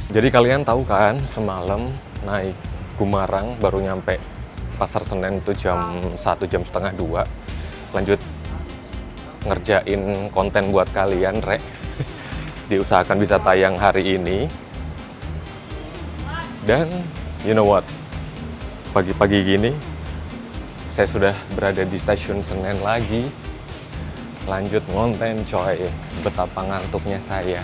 Jadi kalian tahu kan, semalam naik Gumarang baru nyampe Pasar Senen itu jam 1, jam setengah 2. Lanjut ngerjain konten buat kalian, Rek. Diusahakan bisa tayang hari ini. Dan you know what? Pagi-pagi gini saya sudah berada di stasiun Senen lagi. Lanjut ngonten coy. Betapa ngantuknya saya.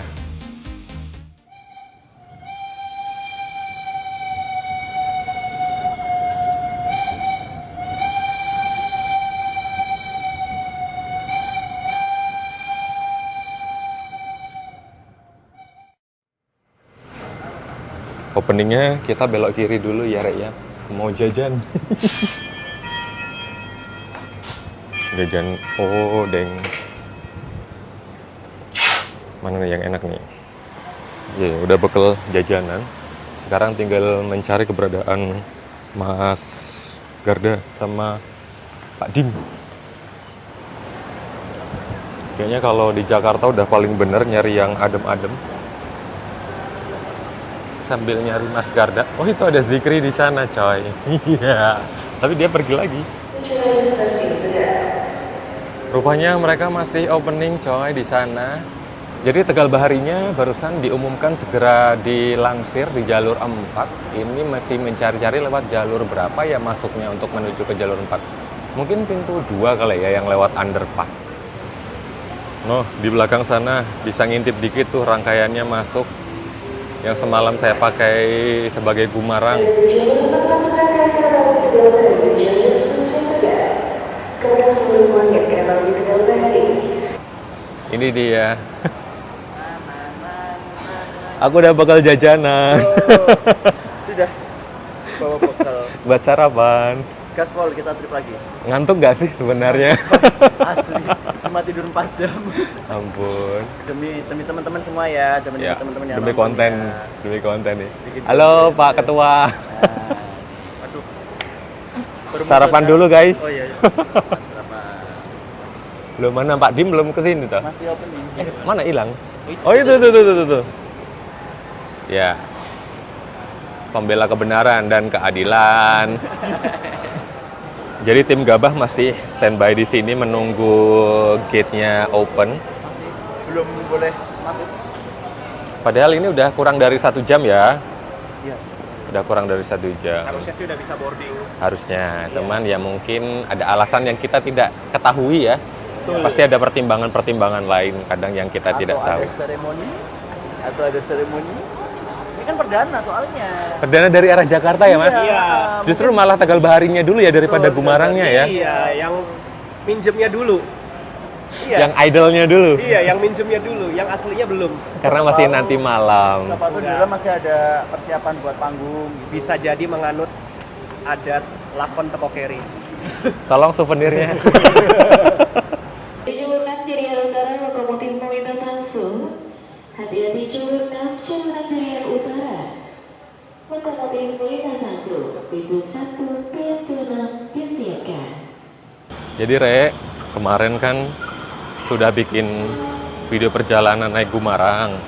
Openingnya kita belok kiri dulu ya, Rek ya. Mau jajan. Jajan odeng. Mana nih yang enak nih? Ya, udah bekal jajanan. Sekarang tinggal mencari keberadaan Mas Garda sama Pak Dim. Kayaknya kalau di Jakarta udah paling bener nyari yang adem-adem. Sambil nyari Mas Garda. Oh, itu ada Zikri di sana, coy. Iya. Tapi dia pergi lagi. Rupanya mereka masih opening, coy, di sana. Jadi Tegal Baharinya barusan diumumkan segera dilansir di jalur 4. Ini masih mencari-cari lewat jalur berapa ya masuknya untuk menuju ke jalur 4. Mungkin pintu 2 kali ya yang lewat underpass. Noh, di belakang sana bisa ngintip dikit tuh rangkaiannya masuk. Yang semalam saya pakai sebagai Gumarang. Ini dia. Aku udah bakal jajanan. Sudah bawa bekal. Buat sarapan. Gaspol, kita trip lagi. Ngantuk gak sih sebenarnya? Asli, cuma tidur 4 jam. Ampun. Demi teman-teman semua ya, demi Ya, teman-teman yang demi nonton konten, ya. demi konten nih. Bikin Halo konten. Pak Ketua. Aduh. Baru Sarapan muncul, dulu guys. Oh iya, sarapan. Belum, mana Pak Dim belum kesini tuh. Masih opening. Mana hilang? Oh, itu. Oh itu tuh. Ya. Pembela kebenaran dan keadilan. Jadi tim Gabah masih standby di sini menunggu gate-nya open. Masih belum boleh masuk. Padahal ini udah kurang dari 1 jam ya. Iya. Udah kurang dari 1 jam. Harusnya sih udah bisa boarding. Harusnya, teman, ya mungkin ada alasan yang kita tidak ketahui ya. Betul. Pasti ada pertimbangan-pertimbangan lain kadang yang kita tidak tahu. Atau ada seremoni. Ini kan perdana soalnya. Perdana dari arah Jakarta ya, Mas? Iya. Justru malah Tegal Baharinya dulu ya daripada Gumarangnya ya. Iya, yang minjemnya dulu. Iya. Yang idolnya dulu. Iya, yang minjemnya dulu, yang aslinya belum. Karena masih nanti malam. Siapa tahu di dalam masih ada persiapan buat panggung. Bisa jadi menganut adat lakon tepokeri. Tolong souvenirnya. Di jalur 6 dari arah utara lokomotif melintas langsung. Hati-hati jalur 6 jalur dari arah utara. Lokomotif melintas langsung. Pintu 1, pintu 6 disiapkan. Jadi Re, kemarin kan sudah bikin video perjalanan naik Gumarang.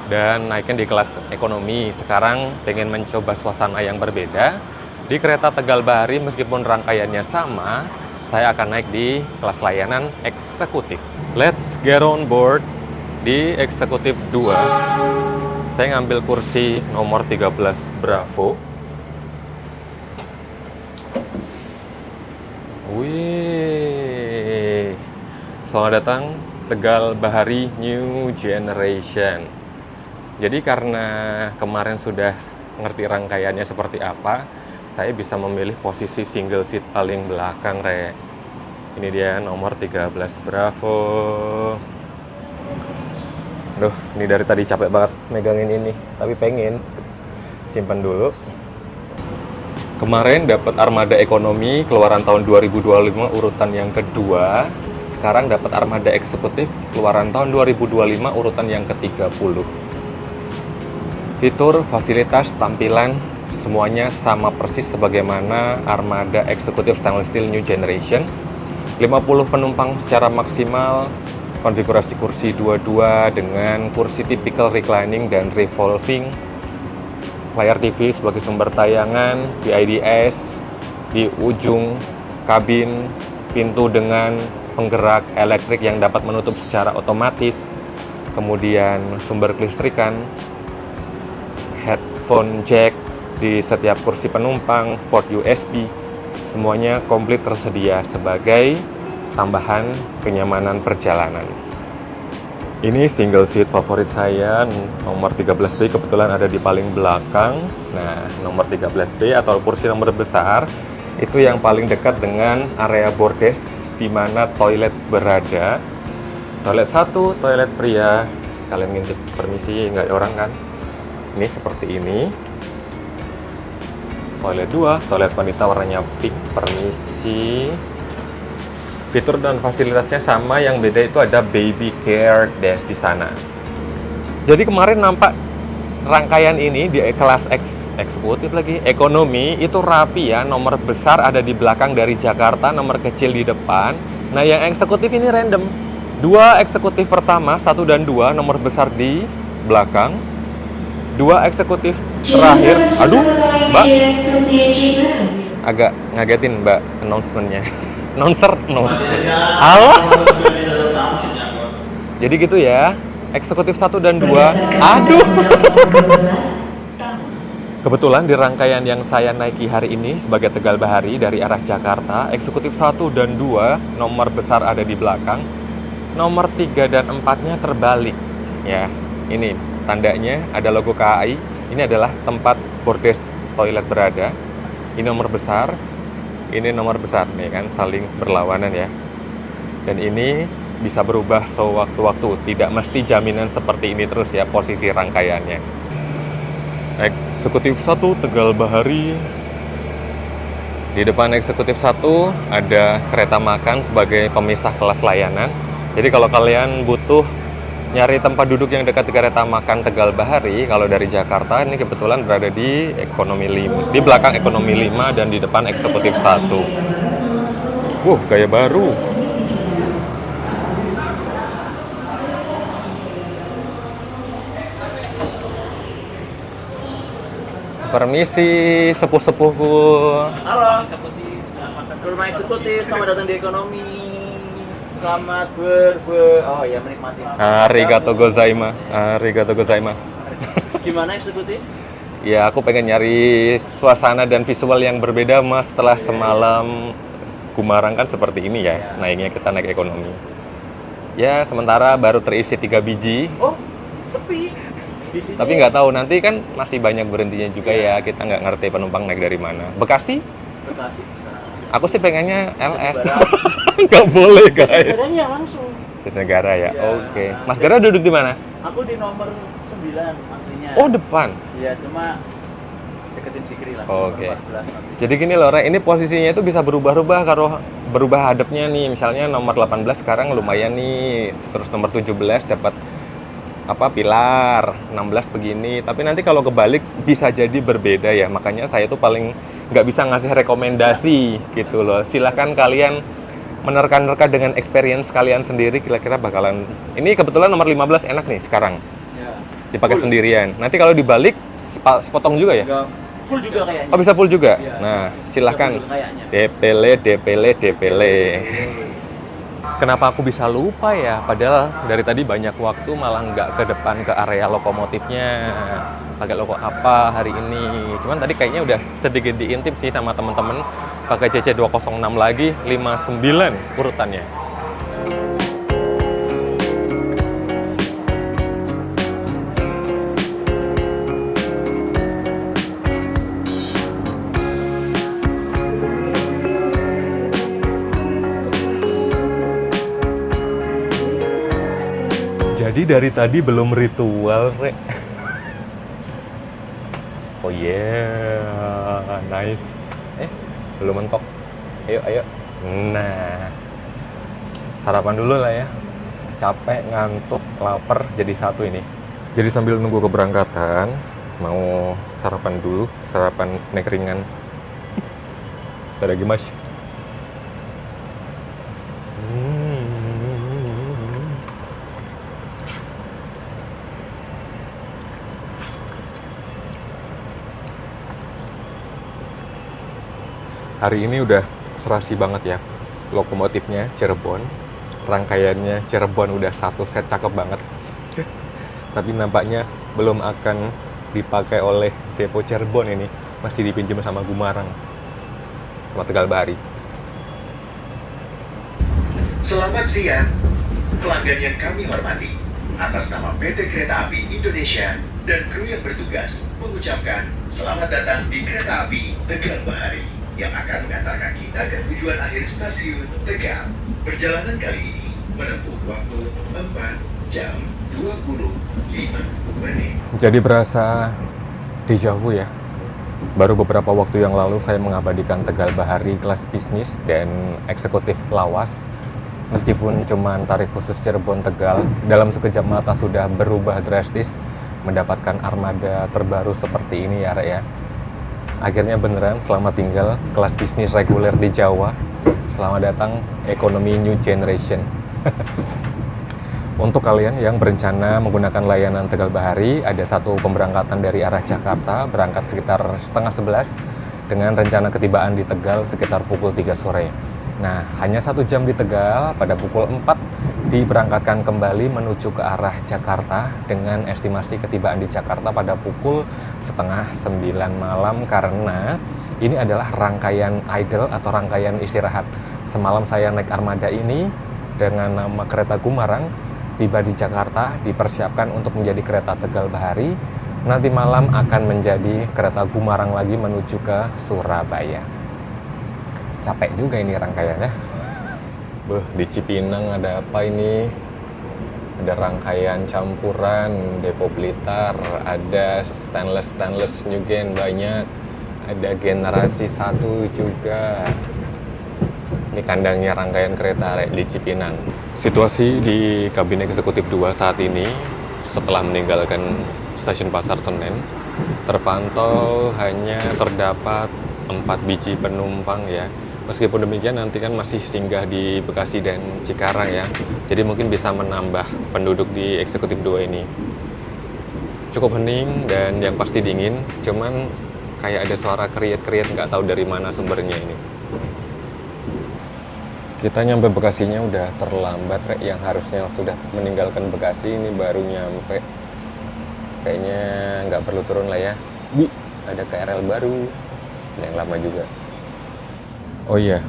Dan naiknya di kelas ekonomi. Sekarang pengen mencoba suasana yang berbeda. Di kereta Tegal Bahari meskipun rangkaiannya sama, saya akan naik di kelas layanan eksekutif. Let's get on board di eksekutif 2. Saya ngambil kursi nomor 13 Bravo. Wih. Selamat datang Tegal Bahari New Generation. Jadi karena kemarin sudah ngerti rangkaiannya seperti apa, saya bisa memilih posisi single seat paling belakang, Re. Ini dia nomor 13 Bravo. Duh, ini dari tadi capek banget megangin ini, tapi pengen simpan dulu. Kemarin dapat armada ekonomi keluaran tahun 2025 urutan yang kedua. Sekarang dapat armada eksekutif keluaran tahun 2025 urutan yang ke-30. Fitur, fasilitas, tampilan semuanya sama persis sebagaimana armada eksekutif stainless steel New Generation. 50 penumpang secara maksimal, konfigurasi kursi dua-dua dengan kursi tipikal reclining dan revolving, layar TV sebagai sumber tayangan, VIDS di ujung kabin, pintu dengan penggerak elektrik yang dapat menutup secara otomatis, kemudian sumber kelistrikan, headphone jack di setiap kursi penumpang, port USB, semuanya komplit tersedia sebagai tambahan kenyamanan perjalanan. Ini single seat favorit saya, nomor 13B, kebetulan ada di paling belakang. Nah, nomor 13B atau kursi nomor besar itu yang paling dekat dengan area bordes di mana toilet berada. Toilet satu, toilet pria. Sekalian ngintip permisi, nggak ada orang kan? Ini seperti ini. Toilet 2, toilet wanita warnanya pink, permisi. Fitur dan fasilitasnya sama, yang beda itu ada baby care desk di sana. Jadi kemarin nampak rangkaian ini di kelas eksekutif lagi, ekonomi itu rapi ya, nomor besar ada di belakang dari Jakarta, nomor kecil di depan. Nah, yang eksekutif ini random. 2 eksekutif pertama, 1 dan 2, nomor besar di belakang. 2 eksekutif terakhir, aduh, Mbak, agak ngagetin Mbak announcement-nya. Announcer. Allah. Jadi gitu ya, eksekutif 1 dan 2. Aduh. Kebetulan di rangkaian yang saya naiki hari ini sebagai Tegal Bahari dari arah Jakarta, eksekutif 1 dan 2 nomor besar ada di belakang, nomor 3 dan 4-nya terbalik. Ya, ini tandanya ada logo KAI. Ini adalah tempat bordes toilet berada. Ini nomor besar, ini nomor besar nih kan, saling berlawanan ya. Dan ini bisa berubah sewaktu-waktu, tidak mesti jaminan seperti ini terus ya posisi rangkaiannya. Eksekutif 1 Tegal Bahari. Di depan eksekutif 1 ada kereta makan sebagai pemisah kelas layanan. Jadi kalau kalian butuh nyari tempat duduk yang dekat kereta makan Tegal Bahari, kalau dari Jakarta ini kebetulan berada di ekonomi 5, di belakang ekonomi 5 dan di depan eksekutif 1. Gaya baru. Permisi sepuh-sepuhku. Halo, eksekutif. Selamat rumah eksekutif. Selamat datang di ekonomi. Selamat oh ya, menikmati. Arigatou gozaimasu. Arigatou gozaimasu. Gimana eksekutif? Ya, aku pengen nyari suasana dan visual yang berbeda mas, setelah semalam Gumarang kan seperti ini ya. Naiknya kita naik ekonomi. Ya, sementara baru terisi 3 biji. Oh, sepi. Di sini. Tapi nggak tahu, nanti kan masih banyak berhentinya juga ya. Kita nggak ngerti penumpang naik dari mana. Bekasi? Bekasi. Aku sih pengennya LS. Nggak boleh guys. Negaranya langsung. Negara ya. Ya. Oke. Mas Gara duduk di mana? Aku di nomor 9 aslinya. Oh, depan. Iya, cuma deketin Sikri lah. Oke. Nomor 14 nanti. Jadi gini loh, Re, ini posisinya itu bisa berubah-ubah kalau berubah hadapnya nih. Misalnya nomor 18 sekarang lumayan nih. Terus nomor 17 dapat pilar, 16 begini. Tapi nanti kalau kebalik bisa jadi berbeda ya. Makanya saya tuh paling nggak bisa ngasih rekomendasi gitu loh. Silahkan kalian menerka-nerka dengan experience kalian sendiri, kira-kira bakalan. Ini kebetulan nomor 15 enak nih sekarang. Ya. Dipakai sendirian. Nanti kalau dibalik sepotong juga ya? Enggak, full juga kayaknya. Oh, bisa full juga? Iya. Nah, silahkan. Full kayaknya. DPL. Kenapa aku bisa lupa ya? Padahal dari tadi banyak waktu malah nggak ke depan ke area lokomotifnya. Pakai logo apa hari ini? Cuman tadi kayaknya udah sedikit diintip sih sama teman-teman. Pakai CC 206 lagi, 59 urutannya. Jadi dari tadi belum ritual, Re. Oh yeah, nice. Belum mentok. Ayo. Nah, sarapan dulu lah ya. Capek, ngantuk, lapar, jadi satu ini. Jadi sambil nunggu keberangkatan, mau sarapan dulu, sarapan snack ringan. Ada lagi mas. Hari ini udah serasi banget ya. Lokomotifnya Cirebon, rangkaiannya Cirebon udah satu set, cakep banget. Tapi nampaknya belum akan dipakai oleh depo Cirebon ini, masih dipinjam sama Gumarang, sama Tegal Bahari. Selamat siang, pelanggan yang kami hormati. Atas nama PT Kereta Api Indonesia dan kru yang bertugas mengucapkan selamat datang di Kereta Api Tegal Bahari yang akan mengantarkan kita ke tujuan akhir stasiun Tegal. Perjalanan kali ini menempuh waktu 4 jam 25 menit. Jadi berasa deja vu ya. Baru beberapa waktu yang lalu saya mengabadikan Tegal Bahari kelas bisnis dan eksekutif lawas. Meskipun cuma tarif khusus Cirebon Tegal, dalam sekejap mata sudah berubah drastis mendapatkan armada terbaru seperti ini ya Rek ya. Akhirnya beneran selamat tinggal kelas bisnis reguler di Jawa. Selamat datang ekonomi new generation. Untuk kalian yang berencana menggunakan layanan Tegal Bahari, ada satu pemberangkatan dari arah Jakarta, berangkat sekitar setengah 11 dengan rencana ketibaan di Tegal sekitar pukul 3 sore. Nah, hanya 1 jam di Tegal, pada pukul 4 diberangkatkan kembali menuju ke arah Jakarta dengan estimasi ketibaan di Jakarta pada pukul setengah 9 malam, karena ini adalah rangkaian idle atau rangkaian istirahat. Semalam saya naik armada ini dengan nama kereta Gumarang, tiba di Jakarta, dipersiapkan untuk menjadi kereta Tegal Bahari. Nanti malam akan menjadi kereta Gumarang lagi menuju ke Surabaya. Capek juga ini rangkaiannya. Di Cipinang ada apa ini? Ada rangkaian campuran, Depo Blitar, ada stainless new gen banyak. Ada generasi 1 juga. Ini kandangnya rangkaian kereta di Cipinang. Situasi di kabin eksekutif 2 saat ini setelah meninggalkan stasiun Pasar Senen, terpantau hanya terdapat 4 biji penumpang ya. Meskipun demikian nanti kan masih singgah di Bekasi dan Cikarang ya. Jadi mungkin bisa menambah penduduk di eksekutif 2 ini. Cukup hening dan yang pasti dingin, cuman kayak ada suara kriet-kriet, nggak tahu dari mana sumbernya ini. Kita nyampe Bekasinya udah terlambat, Rek. Yang harusnya sudah meninggalkan Bekasi ini baru nyampe. Kayaknya nggak perlu turun lah ya. Ada KRL baru, yang lama juga. Oh iya,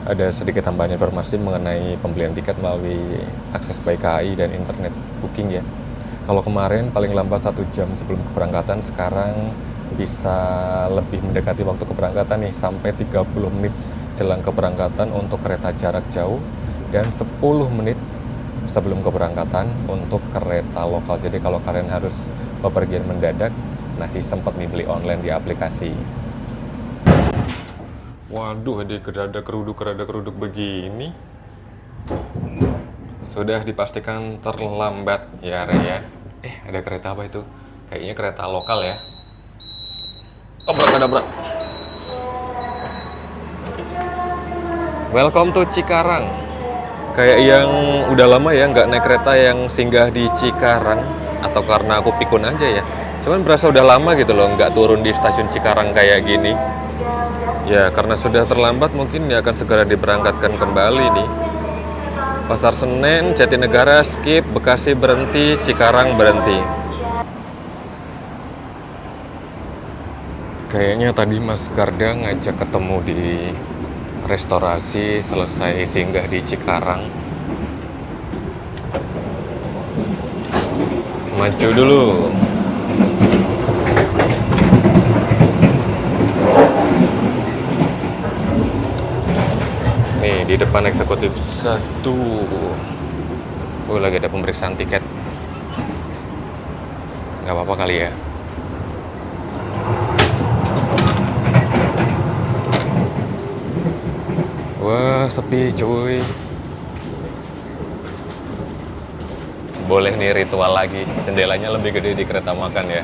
ada sedikit tambahan informasi mengenai pembelian tiket melalui akses by KAI dan internet booking ya. Kalau kemarin paling lambat 1 jam sebelum keberangkatan, sekarang bisa lebih mendekati waktu keberangkatan nih, sampai 30 menit jelang keberangkatan untuk kereta jarak jauh dan 10 menit sebelum keberangkatan untuk kereta lokal. Jadi kalau kalian harus bepergian mendadak, masih sempat nih beli online di aplikasi. Waduh, ada gerada-geruduk begini. Sudah dipastikan terlambat ya, Re ya. Ada kereta apa itu? Kayaknya kereta lokal ya. Obrak-abrak. Welcome to Cikarang. Kayak yang udah lama ya nggak naik kereta yang singgah di Cikarang, atau karena aku pikun aja ya. Cuman berasa udah lama gitu loh nggak turun di stasiun Cikarang kayak gini. Ya karena sudah terlambat mungkin ya akan segera diberangkatkan kembali nih. Pasar Senen, Jatinegara skip, Bekasi berhenti, Cikarang berhenti. Kayaknya tadi Mas Garda ngajak ketemu di restorasi selesai singgah di Cikarang. Maju dulu. Nih di depan eksekutif 1. Lagi ada pemeriksaan tiket. Nggak apa-apa kali ya. Wah, sepi cuy. Boleh nih ritual lagi. Jendelanya lebih gede di kereta makan ya.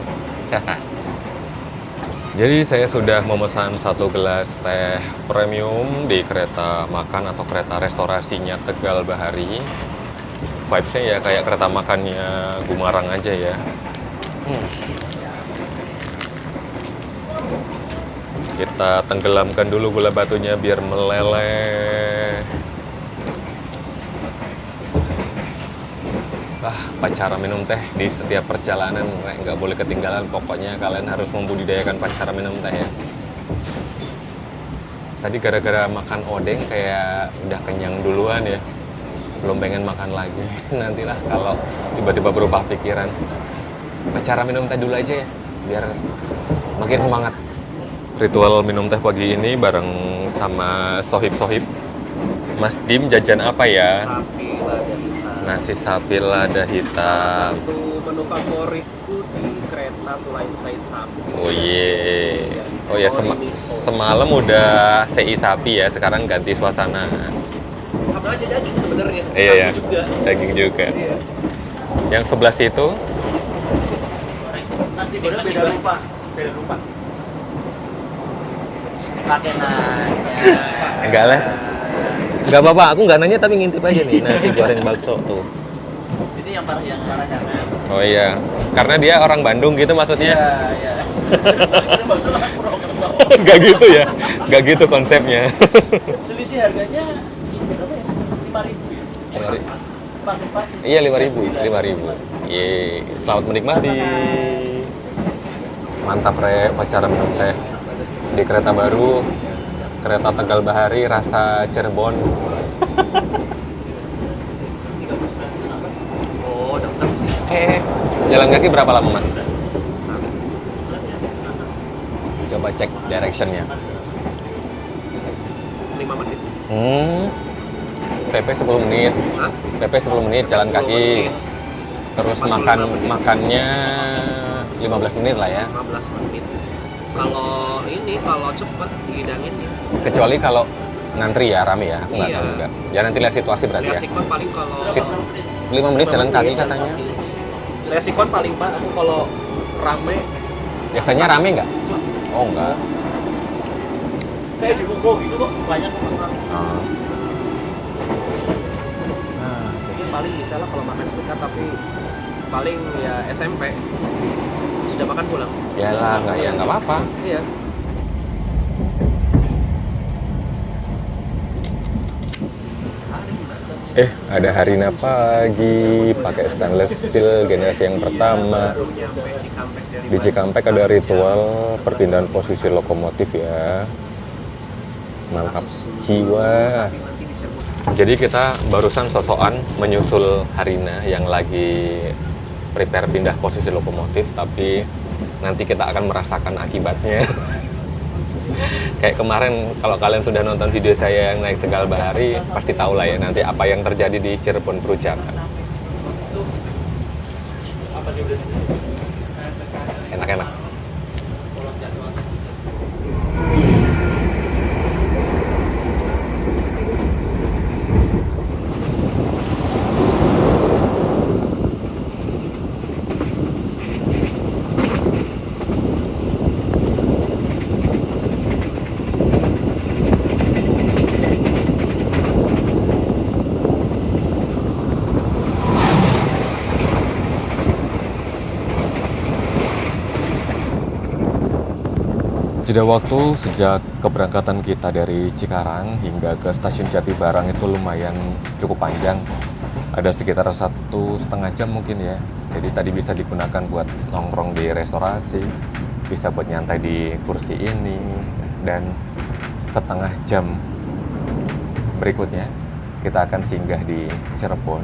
Jadi saya sudah memesan 1 gelas teh premium di kereta makan atau kereta restorasinya Tegal Bahari. Vibes-nya ya kayak kereta makannya Gumarang aja ya. Kita tenggelamkan dulu gula batunya biar meleleh. Pancara minum teh di setiap perjalanan nggak boleh ketinggalan. Pokoknya kalian harus membudidayakan pancara minum teh ya. Tadi gara-gara makan odeng kayak udah kenyang duluan ya. Belum pengen makan lagi. Nantilah kalau tiba-tiba berubah pikiran. Pancara minum teh dulu aja ya, biar makin semangat. Ritual minum teh pagi ini bareng sama sohib-sohib. Mas Dim jajan apa ya? Sapi lada hitam. Nasi sapi lada hitam. Satu menu favoritku di kereta selain sei sapi. Oh iya. Oh ya, semalam udah sei sapi ya, sekarang ganti suasana. Sama aja daging sebenarnya. Iya ya, Sapi juga. daging juga. Iya. Yang sebelah situ, Nasi goreng beda rupa. Beda rupa. Pakai nanya. enggak lah. Enggak apa-apa, aku nggak nanya tapi ngintip aja nih. Nasi goreng bakso tuh. Ini yang parah jangan. Oh iya, karena dia orang Bandung gitu maksudnya. Iya. Bakso lah Purwokerto. Enggak gitu ya, enggak gitu konsepnya. Selisih harganya berapa ya? 5.000 ya? 5.000. Iya 5.000. Ye, selamat menikmati. Mantap re, upacara minum teh di kereta baru, kereta Tegal Bahari rasa Cirebon. Oh, deket sih. Jalan kaki berapa lama mas? Coba cek directionnya. 5 menit. PP 10 menit. Hah? PP 10 menit jalan 10 kaki. menit. Terus 45 menit. makannya 15 menit lah ya. 15 menit. Kalau cepet dihidanginnya. Kecuali kalau ngantri ya, rame ya. Aku nggak Iya. tahu juga. Ya nanti lihat situasi berarti ya. Reasikon paling kalau 5 menit jalan kaki katanya. Reasikon paling pak, aku kalau rame Biasanya rame nggak? Oh nggak. Kayak di Buko gitu kok banyak orang. mungkin paling bisa lah kalau makan sebentar, tapi paling ya SMP sudah makan pulang. Yalah, nggak apa-apa. Iya. Ada Harina pagi, pakai stainless steel generasi yang pertama. Baru nyampe Cikampek dari Di Cikampek ada ritual perpindahan posisi lokomotif ya. Mantap jiwa. nanti di Cirebon. Jadi kita barusan sosokan menyusul Harina yang lagi prepare pindah posisi lokomotif, tapi nanti kita akan merasakan akibatnya. Kayak kemarin kalau kalian sudah nonton video saya yang naik Tegal Bahari, pasti tahu lah ya nanti apa yang terjadi di Cirebon Perujakan. Enak-enak. Jeda waktu sejak keberangkatan kita dari Cikarang hingga ke stasiun Jatibarang itu lumayan cukup panjang. Ada sekitar 1,5 jam mungkin ya. Jadi tadi bisa digunakan buat nongkrong di restorasi, bisa buat nyantai di kursi ini, dan setengah jam berikutnya kita akan singgah di Cirebon.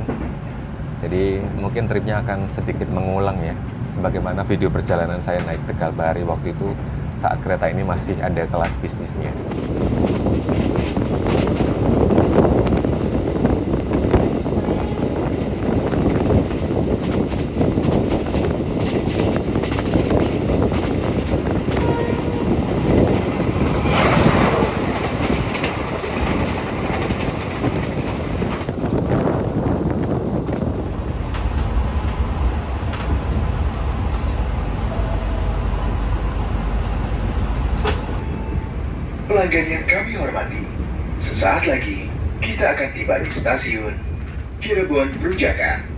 Jadi mungkin tripnya akan sedikit mengulang ya, sebagaimana video perjalanan saya naik Tegal Bahari waktu itu saat kereta ini masih ada kelas bisnisnya. Pelanggan yang kami hormati, sesaat lagi kita akan tiba di stasiun Cirebon Perujakan.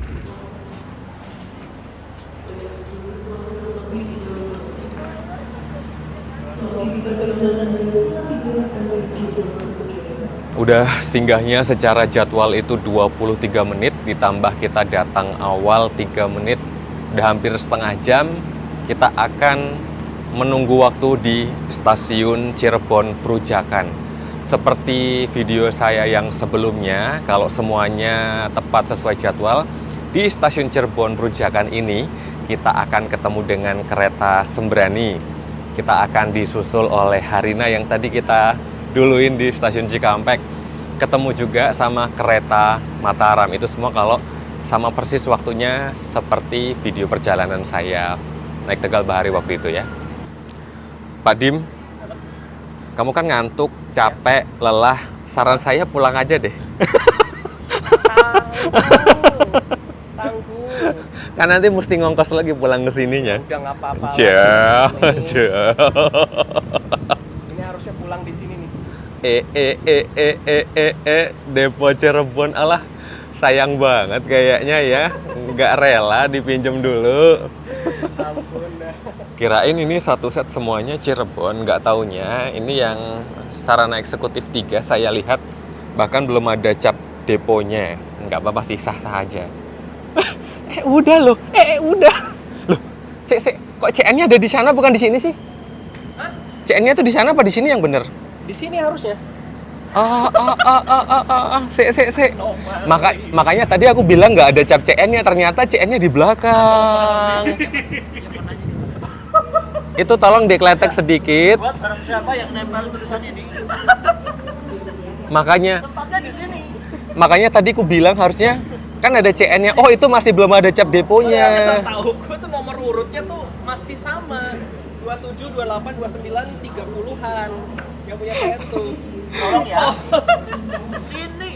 Udah singgahnya secara jadwal itu 23 menit, ditambah kita datang awal 3 menit, udah hampir setengah jam. Kita akan menunggu waktu di stasiun Cirebon Perujakan. Seperti video saya yang sebelumnya, kalau semuanya tepat sesuai jadwal, di stasiun Cirebon Perujakan ini kita akan ketemu dengan kereta Sembrani. Kita akan disusul oleh Harina yang tadi kita duluin di stasiun Cikampek. Ketemu juga sama kereta Mataram. Itu semua kalau sama persis waktunya seperti video perjalanan saya naik Tegal Bahari waktu itu ya. Pak Dim, kamu kan ngantuk, capek, lelah. Saran saya pulang aja deh. Tangguh. Kan nanti mesti ngongkos lagi pulang ke sininya. Udah nggak apa-apa. Jauh. Ini harusnya pulang di sini nih. Depo Cirebon, alah sayang banget kayaknya ya, nggak rela dipinjem dulu. Ampun dah. Kirain ini satu set semuanya Cirebon, nggak taunya ini yang sarana eksekutif 3 saya lihat bahkan belum ada cap deponya. Nggak apa-apa sih, sah-sah aja. Udah loh, udah loh. Kok CN-nya ada di sana bukan di sini sih? Hah? CN-nya tuh di sana apa di sini yang bener? Di sini harusnya. Makanya tadi aku bilang nggak ada cap CN-nya, ternyata CN-nya di belakang. Itu tolong dikletek sedikit. Buat barang siapa yang nempel tulisan ini? Makanya Tempatnya di sini. tadi aku bilang harusnya kan ada CN-nya. Oh, itu masih belum ada cap deponya. Tahu gue tuh nomor urutnya tuh masih sama. 27, 28, 29, 30-an. Yang punya saya tuh. Tolong ya. Sini.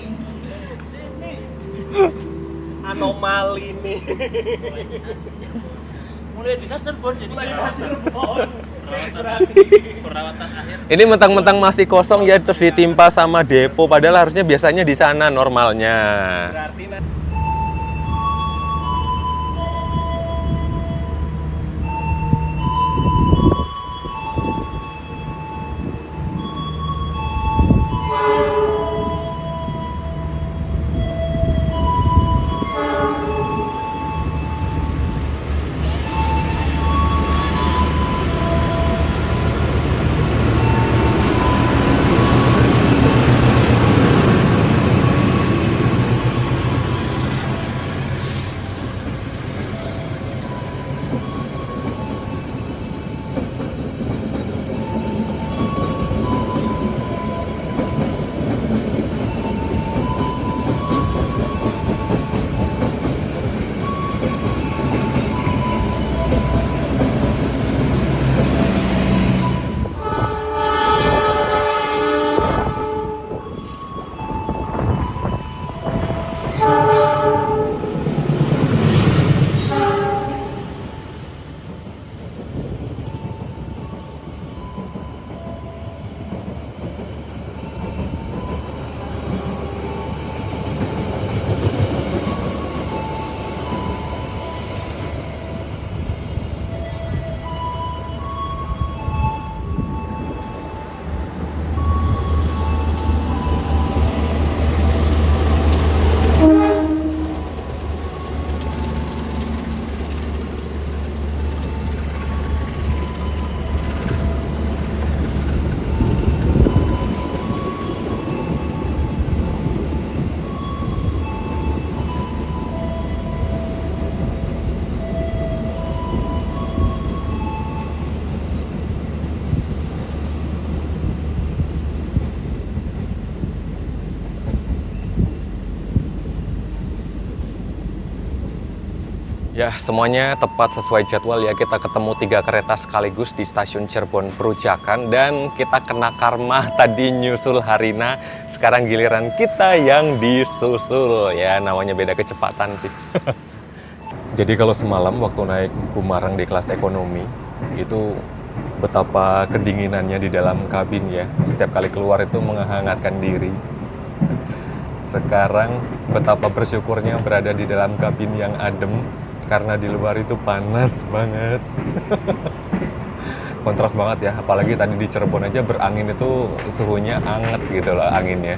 Anomali nih. Mulai dinas Cirebon jadi perawatan akhir. Ini mentang-mentang masih kosong ya terus ditimpa sama depo, padahal harusnya biasanya di sana normalnya. Berarti Ya, semuanya tepat sesuai jadwal ya. Kita ketemu 3 kereta sekaligus di stasiun Cirebon Perujakan. Dan kita kena karma tadi nyusul Harina. Sekarang giliran kita yang disusul. Ya, namanya beda kecepatan sih. Jadi kalau semalam waktu naik Gumarang di kelas ekonomi, itu betapa kedinginannya di dalam kabin ya. Setiap kali keluar itu menghangatkan diri. Sekarang betapa bersyukurnya berada di dalam kabin yang adem. Karena di luar itu panas banget. kontras banget ya. Apalagi tadi di Cirebon aja berangin itu suhunya anget gitu loh anginnya.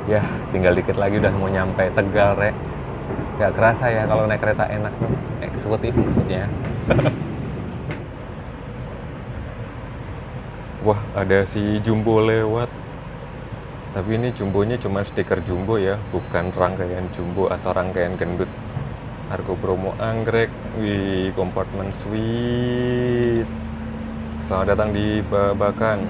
Ya, tinggal dikit lagi udah mau nyampe Tegal, Rek. Gak kerasa ya kalau naik kereta enak tuh. Eksekutif maksudnya. Wah, ada si Jumbo lewat. Tapi ini Jumbonya cuma stiker Jumbo ya, bukan rangkaian Jumbo atau rangkaian gendut. Argo Bromo Anggrek, wih, kompartemen suite. Selamat datang di Babakan.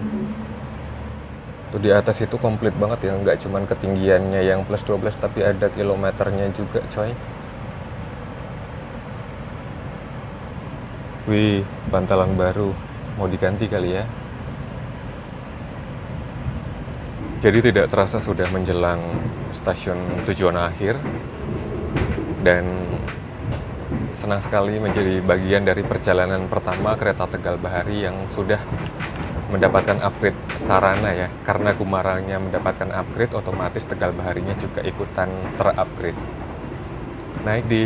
Tuh di atas itu komplit banget ya, nggak cuman ketinggiannya yang plus 12, tapi ada kilometernya juga, coy. Wih, bantalan baru, mau diganti kali ya. Jadi tidak terasa sudah menjelang stasiun tujuan akhir. Dan senang sekali menjadi bagian dari perjalanan pertama kereta Tegal Bahari yang sudah mendapatkan upgrade sarana ya. Karena Gumarangnya mendapatkan upgrade, otomatis Tegal Baharinya juga ikutan terupgrade. Naik di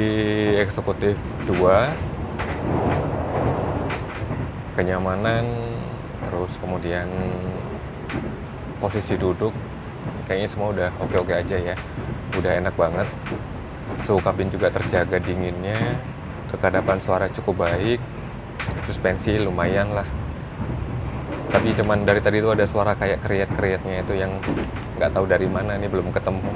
eksekutif 2, kenyamanan, terus kemudian posisi duduk, kayaknya semua udah oke-oke aja ya. Udah enak banget. Suhu kabin juga terjaga dinginnya, kekadapan suara cukup baik, suspensi lumayan lah. Tapi cuman dari tadi itu ada suara kayak kriet-krietnya itu yang nggak tahu dari mana, ini belum ketemu.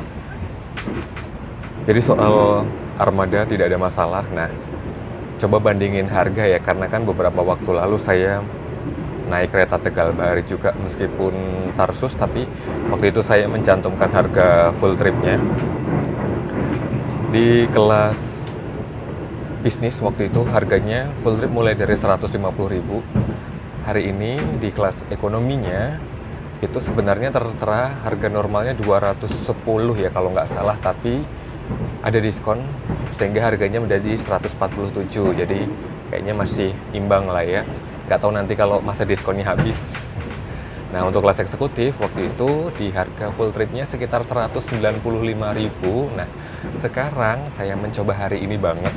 Jadi soal armada tidak ada masalah. Nah, coba bandingin harga ya, karena kan beberapa waktu lalu saya naik kereta Tegal Bahari juga meskipun Tarsus, tapi waktu itu saya mencantumkan harga full tripnya. Di kelas bisnis waktu itu harganya full trip mulai dari 150.000. Hari ini di kelas ekonominya itu sebenarnya tertera harga normalnya 210 ya kalau nggak salah, tapi ada diskon sehingga harganya menjadi 147. Jadi kayaknya masih imbang lah ya. Nggak tahu nanti kalau masa diskonnya habis. Nah, untuk kelas eksekutif waktu itu di harga full tripnya sekitar 195.000. Nah, sekarang saya mencoba hari ini banget,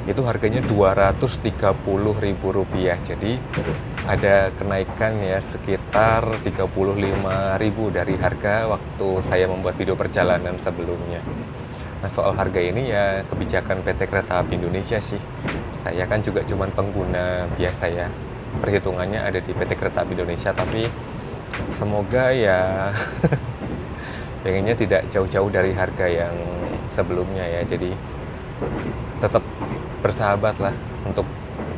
itu harganya Rp230.000. Jadi ada kenaikan ya sekitar 35.000 dari harga waktu saya membuat video perjalanan sebelumnya. Nah, soal harga ini ya kebijakan PT Kereta Api Indonesia sih. Saya kan juga cuman pengguna biasa ya. Perhitungannya ada di PT Kereta Api Indonesia, tapi semoga ya pengennya tidak jauh-jauh dari harga yang sebelumnya ya. Jadi tetap bersahabat lah untuk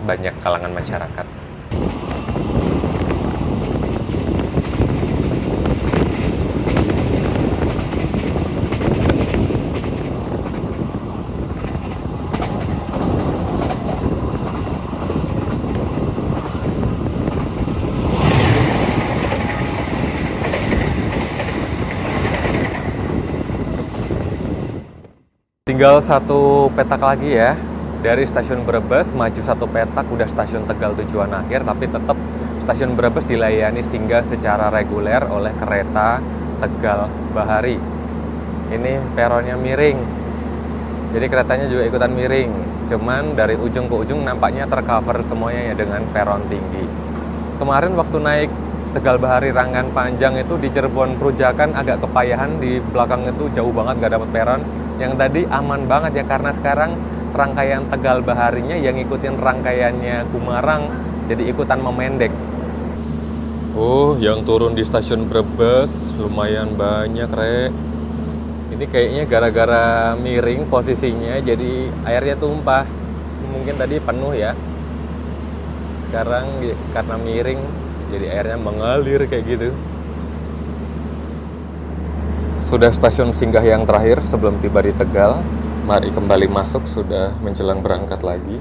banyak kalangan masyarakat. Tinggal satu petak lagi ya. Dari stasiun Brebes maju satu petak udah stasiun Tegal tujuan akhir, tapi tetap stasiun Brebes dilayani singgah secara reguler oleh kereta Tegal Bahari. Ini peronnya miring. Jadi keretanya juga ikutan miring. Cuman dari ujung ke ujung nampaknya tercover semuanya ya dengan peron tinggi. Kemarin waktu naik Tegal Bahari Ranggan Panjang itu di Cirebon Prujakan agak kepayahan, di belakang itu jauh banget gak dapet peron. Yang tadi aman banget ya, karena sekarang rangkaian Tegal Baharinya yang ngikutin rangkaiannya Gumarang, jadi ikutan memendek. Oh, yang turun di stasiun Brebes lumayan banyak, Rek. Ini kayaknya gara-gara miring posisinya, jadi airnya tumpah. Mungkin tadi penuh ya. Sekarang karena miring, jadi airnya mengalir kayak gitu. Sudah stasiun singgah yang terakhir sebelum tiba di Tegal. Mari kembali masuk, sudah menjelang berangkat lagi.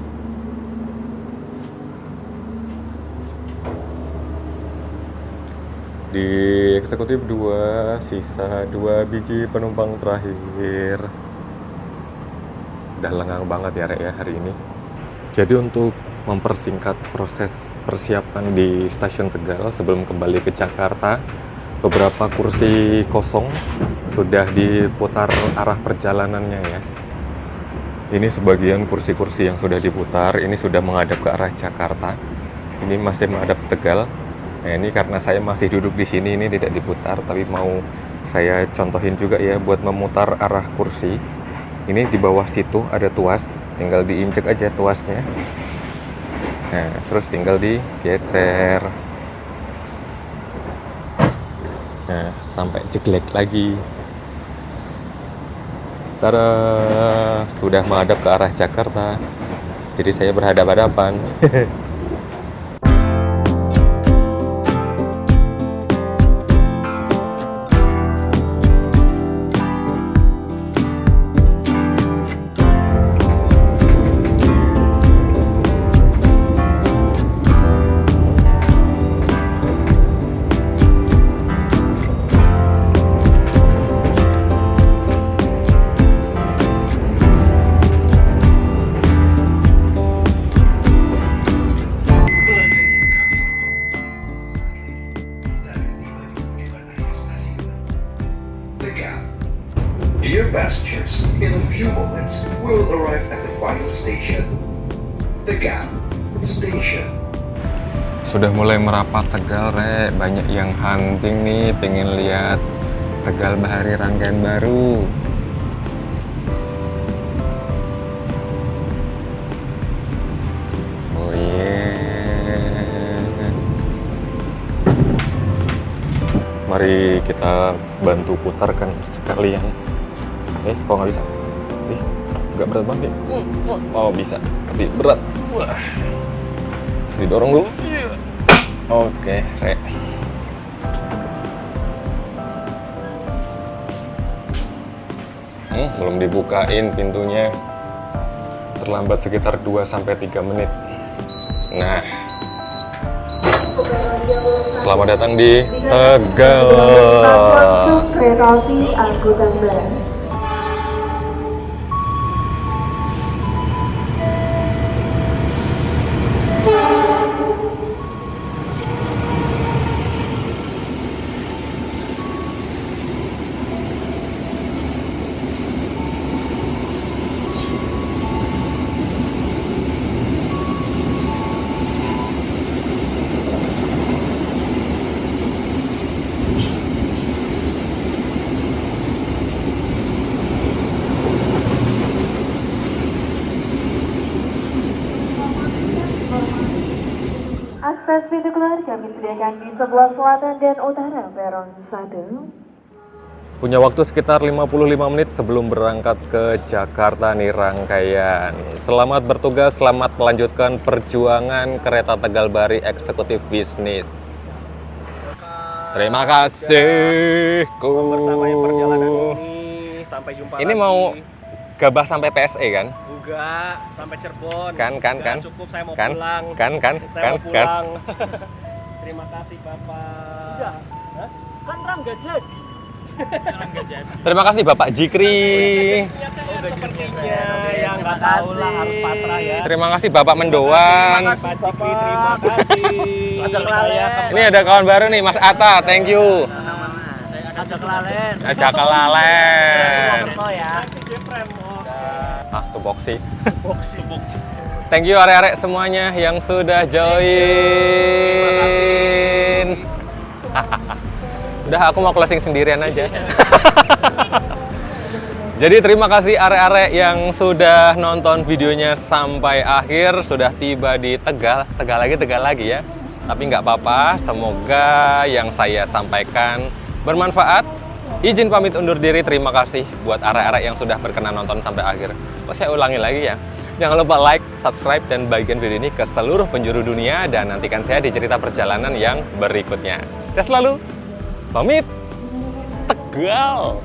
Di eksekutif 2, sisa 2 biji penumpang terakhir. Udah lengang banget ya Rek ya hari ini. Jadi untuk mempersingkat proses persiapan di stasiun Tegal sebelum kembali ke Jakarta, beberapa kursi kosong sudah diputar arah perjalanannya ya. Ini sebagian kursi-kursi yang sudah diputar, ini sudah menghadap ke arah Jakarta. Ini masih menghadap Tegal. Nah, ini karena saya masih duduk di sini, ini tidak diputar, tapi mau saya contohin juga ya buat memutar arah kursi. Ini di bawah situ ada tuas, tinggal diinjek aja tuasnya. Nah, terus tinggal digeser. Nah, sampai jeglek lagi. Tada, sudah menghadap ke arah Jakarta. Jadi saya berhadapan-hadapan. Dear passengers, in a few moments, we will arrive at the final station, Tegal Station. Sudah mulai merapat Tegal, Rek. Banyak yang hunting nih, pengen lihat Tegal Bahari rangkaian baru. Oh yeah. Mari kita bantu putarkan sekalian. Kok nggak bisa? Nggak berat banget ya? Oh bisa, tapi berat. Wah. Didorong dulu. Oke, Rek. Belum dibukain pintunya. Terlambat sekitar 2-3 menit. Nah, selamat datang di Tegal. Kereta api angkutan barang. Akses pintu keluar kami sediakan di sebelah selatan dan utara peron 1. Punya waktu sekitar 55 menit sebelum berangkat ke Jakarta nih rangkaian. Selamat bertugas, selamat melanjutkan perjuangan kereta Tegal Bahari Eksekutif Bisnis. Terima kasih. Bersama perjalanan ini. Sampai jumpa Ini lagi. mau gabah sampai PSE kan? Enggak, sampai Cirebon. Kan. Cukup, saya mau Kan? pulang. Kan? Saya mau pulang. Terima kasih Bapak. Udah. Hah? Kan Ram nggak jadi. Terima kasih Bapak Jikri. Sepertinya yang nggak tahu lah harus pasrah ya. Terima kasih Bapak Mendoan. Pak Jikri, terima kasih. Ajak kelalen. Ini ada kawan baru nih, Mas Atta. Thank you. Ajak kelalen. Ajak kelalen. Foto ya. Ah, tuh boxy. Thank you arek-arek semuanya yang sudah join. Udah, aku mau closing sendirian aja. Jadi terima kasih arek-arek yang sudah nonton videonya sampai akhir. Sudah tiba di Tegal lagi ya. Tapi nggak apa-apa, semoga yang saya sampaikan bermanfaat. Izin pamit undur diri, terima kasih buat arek-arek yang sudah berkenan nonton sampai akhir. Saya ulangi lagi ya. Jangan lupa like, subscribe, dan bagikan video ini ke seluruh penjuru dunia. Dan nantikan saya di cerita perjalanan yang berikutnya. Saya selalu pamit, Tegal.